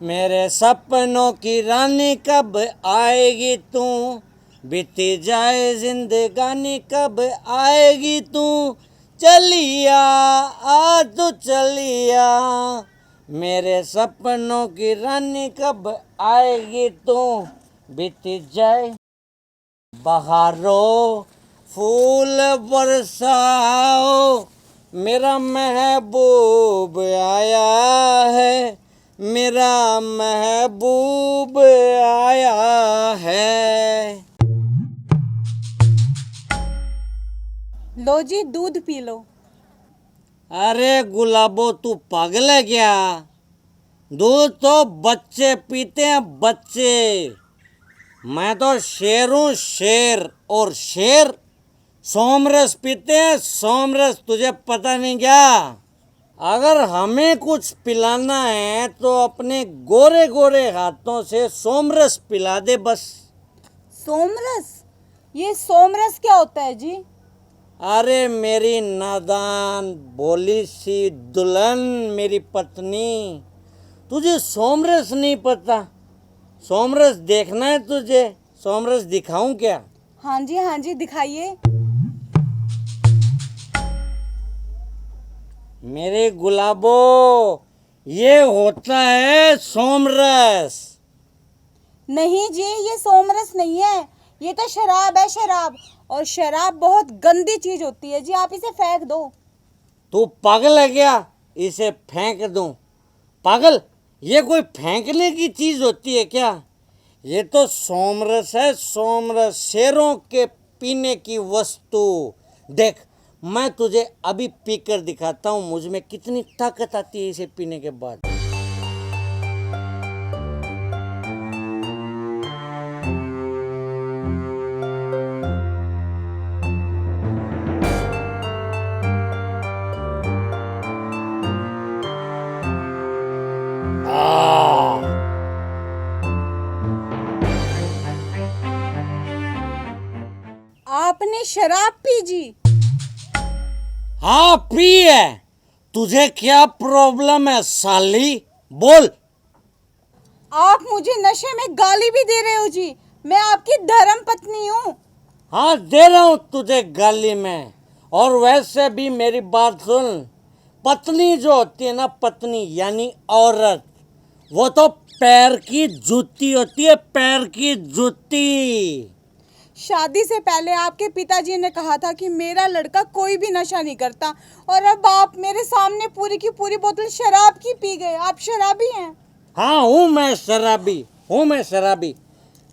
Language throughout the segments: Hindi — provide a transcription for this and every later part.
मेरे सपनों की रानी कब आएगी तू, बीती जाए जिंदगानी कब आएगी तू, चलिया आ तू चलिया, मेरे सपनों की रानी कब आएगी तू, बीती जाए बहारों फूल बरसाओ, मेरा महबूब आया है, मेरा महबूब आया है। लो जी, दूध पी लो। अरे गुलाबो, तू पागल है क्या? दूध तो बच्चे पीते हैं, बच्चे। मैं तो शेर हूँ, शेर। और शेर सोमरस पीते हैं, सोमरस। तुझे पता नहीं क्या? अगर हमें कुछ पिलाना है तो अपने गोरे गोरे हाथों से सोमरस पिला दे बस। सोमरस? ये सोमरस क्या होता है जी? अरे मेरी नादान भोली सी दुल्हन, मेरी पत्नी, तुझे सोमरस नहीं पता? सोमरस देखना है तुझे? सोमरस दिखाऊं क्या? हाँ जी, दिखाइए। मेरे गुलाबो, ये होता है सोमरस। नहीं जी, ये सोमरस नहीं है, ये तो शराब है, शराब। और शराब बहुत गंदी चीज होती है जी, आप इसे फेंक दो। तू पागल है क्या? इसे फेंक दूं? पागल, ये कोई फेंकने की चीज होती है क्या? ये तो सोमरस है, सोमरस, शेरों के पीने की वस्तु। देख, मैं तुझे अभी पीकर दिखाता हूँ मुझ में कितनी ताकत आती है इसे पीने के बाद। आ आपने शराब पी जी? हाँ, पी है। तुझे क्या प्रॉब्लम है साली? बोल। आप मुझे नशे में गाली भी दे रहे हो जी। मैं आपकी धर्म पत्नी हूँ। हाँ, दे रहा हूँ तुझे गाली में। और वैसे भी मेरी बात सुन, पत्नी जो होती है ना, पत्नी यानी औरत, वो तो पैर की जूती होती है, पैर की जूती। शादी से पहले आपके पिताजी ने कहा था कि मेरा लड़का कोई भी नशा नहीं करता, और अब आप मेरे सामने पूरी की पूरी बोतल शराब की पी गए। आप शराबी हैं। हाँ, हूँ मैं शराबी, हूँ मैं शराबी।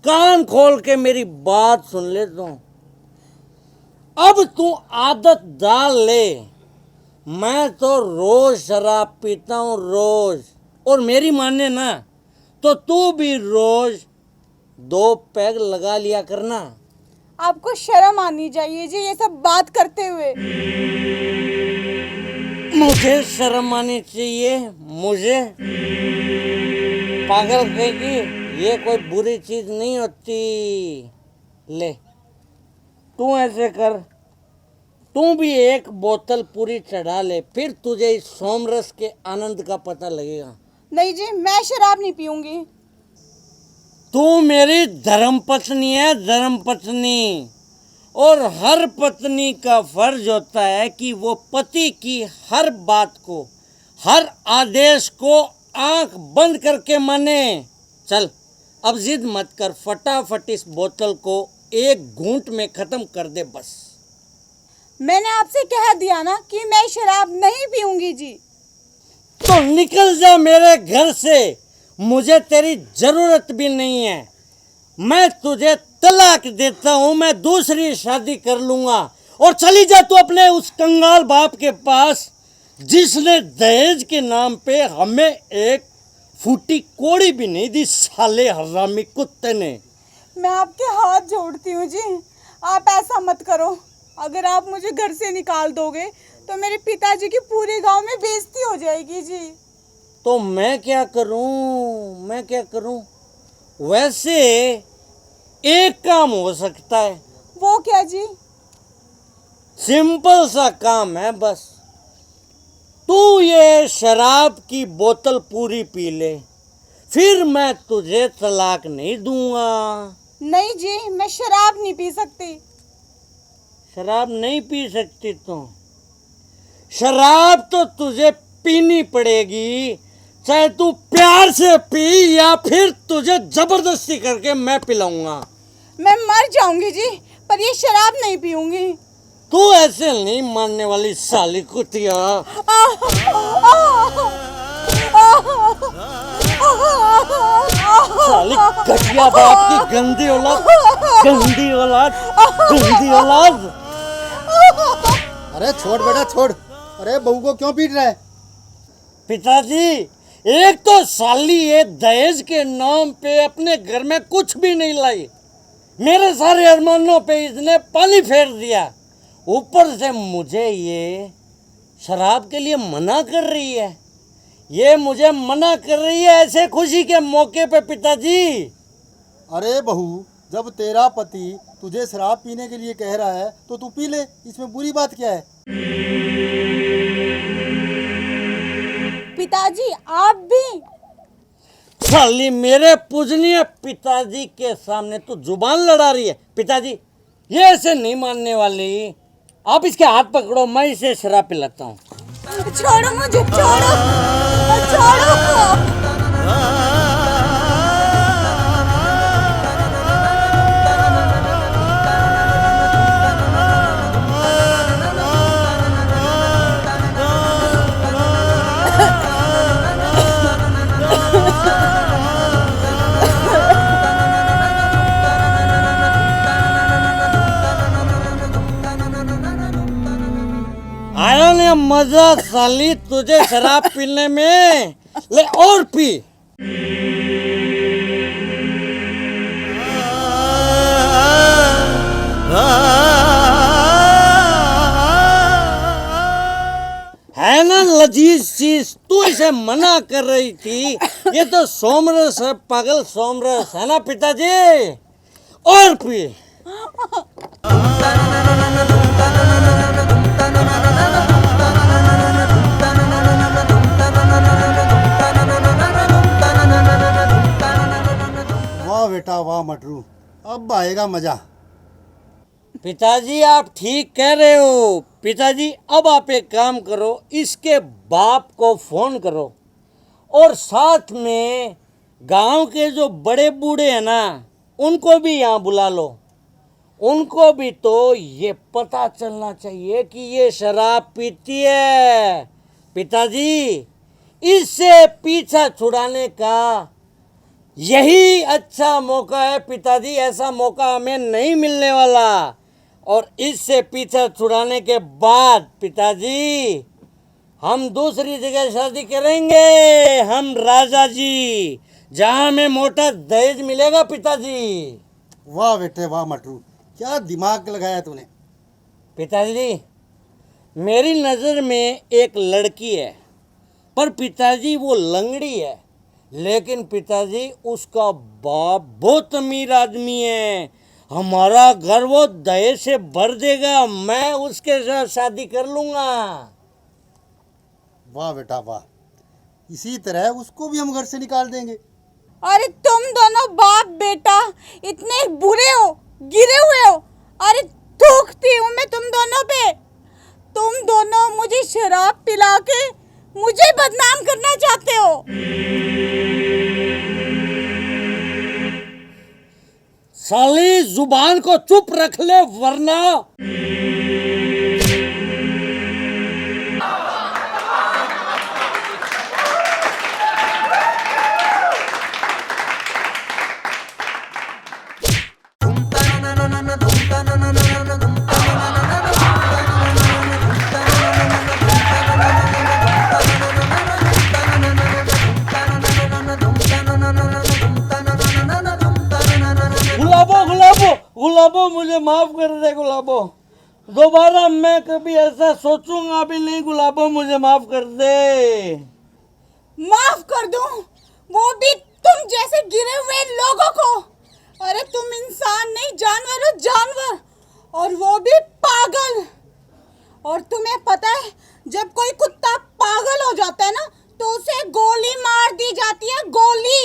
कान खोल के मेरी बात सुन ले तू। अब तू आदत डाल ले। मैं तो रोज शराब पीता हूँ, रोज। और मेरी माने ना तो तू भी रोज 2 पैग लगा लिया करना। आपको शर्म आनी चाहिए जी, ये सब बात करते हुए। मुझे शर्म आनी चाहिए? मुझे? पागल कहेगी, ये कोई बुरी चीज नहीं होती। ले, तू ऐसे कर, तू भी एक बोतल पूरी चढ़ा ले, फिर तुझे इस सोमरस के आनंद का पता लगेगा। नहीं जी, मैं शराब नहीं पीऊंगी। तू मेरी धर्म पत्नी है, धर्म पत्नी। और हर पत्नी का फर्ज होता है कि वो पति की हर बात को, हर आदेश को आंख बंद करके माने। चल, अब जिद मत कर, फटाफट इस बोतल को एक घूंट में खत्म कर दे बस। मैंने आपसे कह दिया ना कि मैं शराब नहीं पीऊंगी जी। तो निकल जा मेरे घर से, मुझे तेरी जरूरत भी नहीं है। मैं तुझे तलाक देता हूं, मैं दूसरी शादी कर लूंगा। और चली जा तू अपने उस कंगाल बाप के पास, जिसने दहेज के नाम पे हमें एक फूटी कोड़ी भी नहीं दी, साले हरामी कुत्ते ने। मैं आपके हाथ जोड़ती हूँ जी, आप ऐसा मत करो। अगर आप मुझे घर से निकाल दोगे तो मेरे पिताजी की पूरे गांव में बेइज्जती हो जाएगी जी। तो मैं क्या करूं, मैं क्या करूं? वैसे एक काम हो सकता है। वो क्या जी? सिंपल सा काम है बस। तू ये शराब की बोतल पूरी पी ले, फिर मैं तुझे तलाक नहीं दूंगा। नहीं जी, मैं शराब नहीं पी सकती। शराब नहीं पी सकती तुम? शराब तो तुझे पीनी पड़ेगी, चाहे तू प्यार से पी या फिर तुझे जबरदस्ती करके मैं पिलाऊंगा। मैं मर जाऊंगी जी, पर ये शराब नहीं पीऊंगी। तू ऐसे नहीं मानने वाली साली कुतिया। साली घटिया बाप की गंदी औलाद, गंदी औलाद, गंदी औलाद। अरे छोड़ बेटा छोड़। अरे बहू को क्यों पीट रहा है? पिताजी, एक तो साली ये दहेज के नाम पे अपने घर में कुछ भी नहीं लाई, मेरे सारे अरमानों पे इसने पानी फेर दिया। ऊपर से मुझे ये शराब के लिए मना कर रही है। ये मुझे मना कर रही है ऐसे खुशी के मौके पे पिताजी। अरे बहू, जब तेरा पति तुझे शराब पीने के लिए कह रहा है तो तू पी ले, इसमें बुरी बात क्या है? पिताजी आप भी। साली मेरे पूजनीय पिताजी के सामने तू जुबान लड़ा रही है। पिताजी, ये ऐसे नहीं मानने वाली। आप इसके हाथ पकड़ो, मैं इसे शराब पिलाता हूँ। छोड़ो मुझे, छोड़ो, छोड़ो। आया ने मजा साली तुझे शराब पीने में? ले और पी। है ना लजीज चीज, तू इसे मना कर रही थी। ये तो सोमरस है, पागल सोमरस है ना पिताजी। और पी। वाह बेटा वाह मटरू, अब आएगा मजा। पिताजी आप ठीक कह रहे हो। पिताजी अब आप एक काम करो, इसके बाप को फोन करो और साथ में गांव के जो बड़े बूढ़े हैं ना, उनको भी यहाँ बुला लो। उनको भी तो ये पता चलना चाहिए कि ये शराब पीती है। पिताजी, इससे पीछा छुड़ाने का यही अच्छा मौका है पिताजी। ऐसा मौका हमें नहीं मिलने वाला। और इससे पीछा छुड़ाने के बाद पिताजी हम दूसरी जगह शादी करेंगे, हम राजा जी, जहां हमें मोटा दहेज मिलेगा पिताजी। वाह बेटे वाह मटरू, क्या दिमाग लगाया तूने। पिताजी, मेरी नज़र में एक लड़की है, पर पिताजी वो लंगड़ी है। लेकिन पिताजी उसका बाप बहुत अमीर आदमी है। हमारा घर वो दहेज से भर देगा। मैं उसके साथ शादी कर लूंगा। वाह बेटा वाह, इसी तरह उसको भी हम घर से निकाल देंगे। अरे तुम दोनों बाप बेटा इतने बुरे हो, गिरे हुए हो। अरे थूकती हूँ मैं तुम दोनों पे। तुम दोनों मुझे शराब पिला के मुझे बदनाम करना चाहते हो। साली जुबान को चुप रख ले वरना। गुलाबो, मुझे माफ कर दे गुलाबो। दोबारा मैं कभी ऐसा सोचूंगा भी नहीं। गुलाबो, मुझे माफ कर दे। माफ कर दूं? वो भी तुम जैसे गिरे हुए लोगों को। अरे तुम इंसान नहीं, जानवर हो, जानवर। और वो भी पागल। और तुम्हें पता है, जब कोई कुत्ता पागल हो जाता है ना, तो उसे गोली मार दी जाती है, गोली।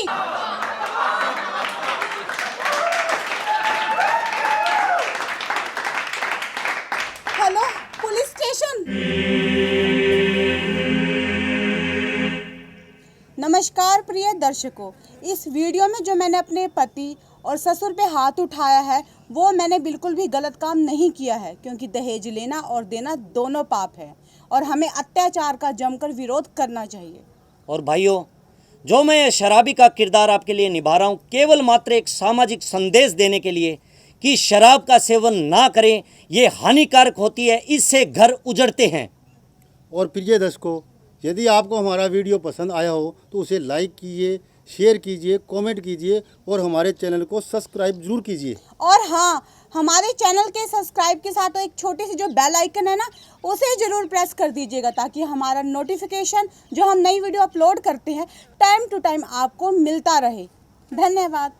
प्रिय दर्शकों, इस वीडियो में जो मैंने अपने पति और ससुर पे हाथ उठाया है वो मैंने बिल्कुल भी गलत काम नहीं किया है, क्योंकि दहेज लेना और देना दोनों पाप है और हमें अत्याचार का जमकर विरोध करना चाहिए। और भाइयों, जो मैं ये शराबी का किरदार आपके लिए निभा रहा हूँ, केवल मात्र एक सामाजिक संदेश देने के लिए कि शराब का सेवन ना करें, ये हानिकारक होती है, इससे घर उजड़ते हैं। और प्रिय दर्शकों, यदि आपको हमारा वीडियो पसंद आया हो तो उसे लाइक कीजिए, शेयर कीजिए, कमेंट कीजिए और हमारे चैनल को सब्सक्राइब जरूर कीजिए। और हाँ, हमारे चैनल के सब्सक्राइब के साथ एक छोटी सी जो बेल आइकन है ना, उसे ज़रूर प्रेस कर दीजिएगा, ताकि हमारा नोटिफिकेशन जो हम नई वीडियो अपलोड करते हैं टाइम टू टाइम आपको मिलता रहे। धन्यवाद।